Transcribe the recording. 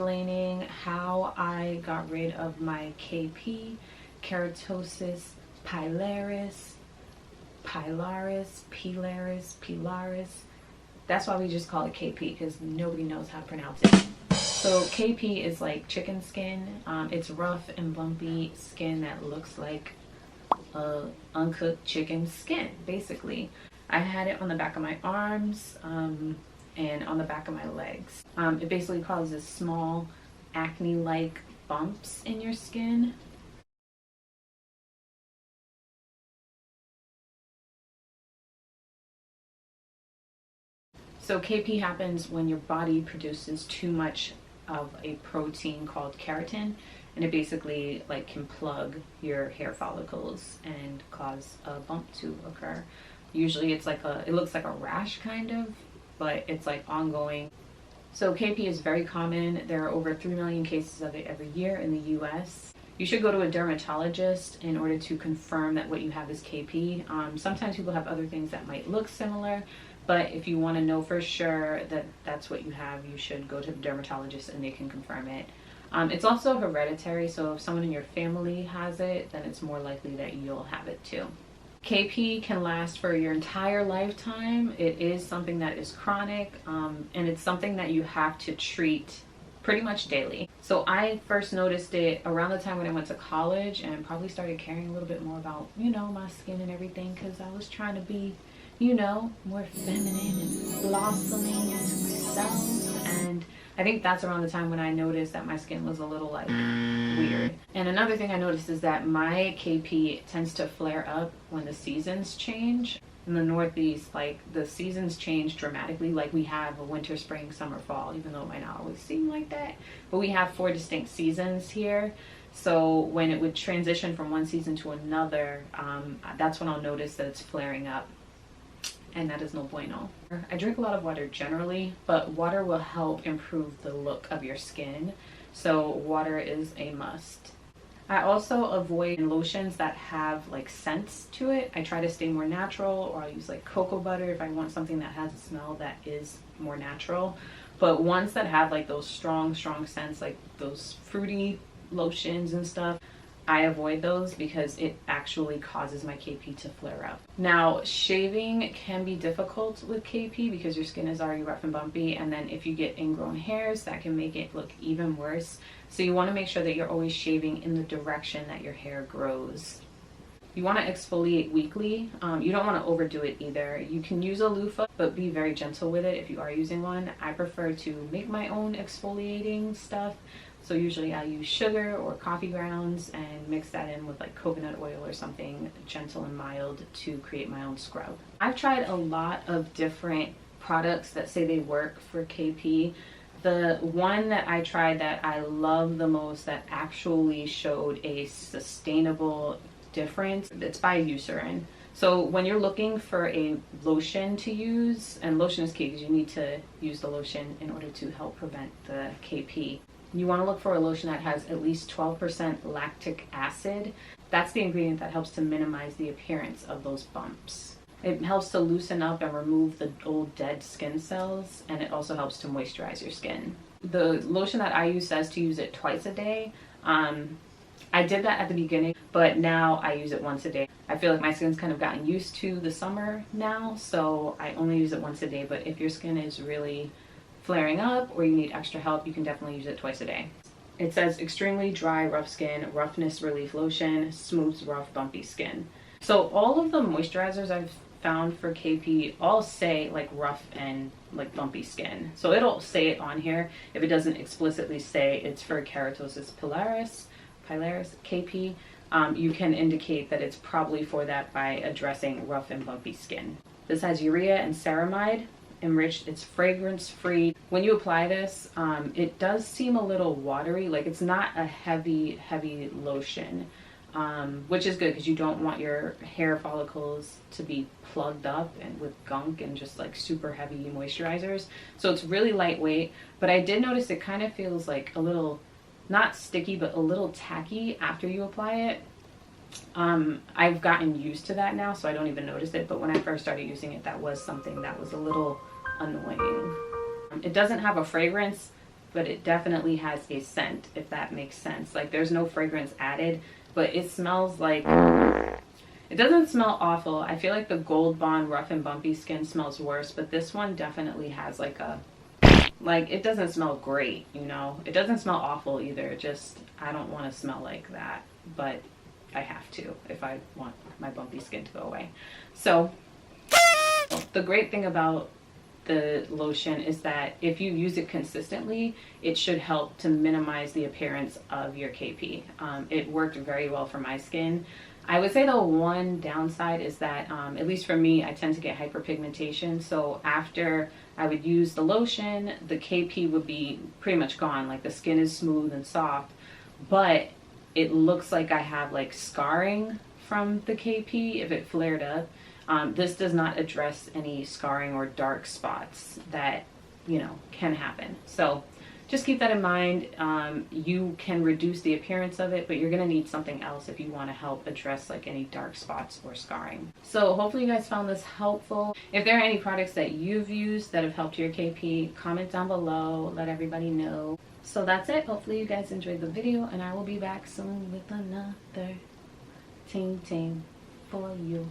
explaining how I got rid of my KP, Keratosis Pilaris. That's why we just call it KP, because nobody knows how to pronounce it. So KP is like chicken skin. It's rough and bumpy skin that looks like uncooked chicken skin, basically. I had it on the back of my arms and on the back of my legs. It basically causes small acne-like bumps in your skin. So KP happens when your body produces too much of a protein called keratin, and it basically like can plug your hair follicles and cause a bump to occur. Usually it's like it looks like a rash kind of, but it's like ongoing. So KP is very common. There are over 3 million cases of it every year in the US. You should go to a dermatologist in order to confirm that what you have is KP. Sometimes people have other things that might look similar, but if you want to know for sure that that's what you have, you should go to the dermatologist and they can confirm it. It's also hereditary, so if someone in your family has it, then it's more likely that you'll have it too. KP can last for your entire lifetime. It is something that is chronic, and it's something that you have to treat pretty much daily. So I first noticed it around the time when I went to college and probably started caring a little bit more about, my skin and everything, because I was trying to be, more feminine and blossoming into myself. And I think that's around the time when I noticed that my skin was a little like weird. And another thing I noticed is that my KP tends to flare up when the seasons change. In the Northeast, like the seasons change dramatically. Like we have a winter, spring, summer, fall, even though it might not always seem like that. But we have 4 distinct seasons here. So when it would transition from one season to another, that's when I'll notice that it's flaring up. And that is no bueno. I drink a lot of water generally, but water will help improve the look of your skin. So water is a must. I also avoid lotions that have like scents to it. I try to stay more natural, or I'll use like cocoa butter if I want something that has a smell that is more natural. But ones that have like those strong scents, like those fruity lotions and stuff, I avoid those because it actually causes my KP to flare up. Now, shaving can be difficult with KP because your skin is already rough and bumpy, and then if you get ingrown hairs, that can make it look even worse. So you want to make sure that you're always shaving in the direction that your hair grows. You want to exfoliate weekly. You don't want to overdo it either. You can use a loofah, but be very gentle with it if you are using one. I prefer to make my own exfoliating stuff. So usually I use sugar or coffee grounds and mix that in with like coconut oil or something gentle and mild to create my own scrub. I've tried a lot of different products that say they work for KP. The one that I tried that I love the most that actually showed a sustainable difference, it's by Eucerin. So when you're looking for a lotion to use, and lotion is key because you need to use the lotion in order to help prevent the KP. You want to look for a lotion that has at least 12% lactic acid. That's the ingredient that helps to minimize the appearance of those bumps. It helps to loosen up and remove the old dead skin cells, and it also helps to moisturize your skin. The lotion that I use says to use it twice a day. I did that at the beginning, but now I use it once a day. I feel like my skin's kind of gotten used to the summer now, so I only use it once a day. But if your skin is really flaring up or you need extra help, you can definitely use it twice a day. It says extremely dry, rough skin, roughness relief lotion, smooths rough, bumpy skin. So all of the moisturizers I've found for KP all say like rough and like bumpy skin. So it'll say it on here if it doesn't explicitly say it's for Keratosis Pilaris, KP. You can indicate that it's probably for that by addressing rough and bumpy skin. This has urea and ceramide enriched. It's fragrance free. When you apply this, it does seem a little watery. Like it's not a heavy lotion, which is good because you don't want your hair follicles to be plugged up and with gunk and just like super heavy moisturizers. So it's really lightweight, but I did notice it kind of feels like a little, not sticky, but a little tacky after you apply it. I've gotten used to that now, so I don't even notice it, but when I first started using it, that was something that was a little annoying. It doesn't have a fragrance, but it definitely has a scent, if that makes sense. Like, there's no fragrance added, but it smells like, it doesn't smell awful. I feel like the Gold Bond Rough and Bumpy Skin smells worse, but this one definitely has like a, like, it doesn't smell great, you know? It doesn't smell awful either. Just, I don't want to smell like that, but I have to if I want my bumpy skin to go away. So the great thing about the lotion is that if you use it consistently, it should help to minimize the appearance of your KP. It worked very well for my skin. I would say the one downside is that, at least for me, I tend to get hyperpigmentation. So after I would use the lotion, the KP would be pretty much gone. Like, the skin is smooth and soft, but it looks like I have like scarring from the KP if it flared up. This does not address any scarring or dark spots that, you know, can happen. So just keep that in mind. You can reduce the appearance of it, but you're going to need something else if you want to help address like any dark spots or scarring. So hopefully you guys found this helpful. If there are any products that you've used that have helped your KP, comment down below, let everybody know. So that's it. Hopefully you guys enjoyed the video, and I will be back soon with another ting ting for you.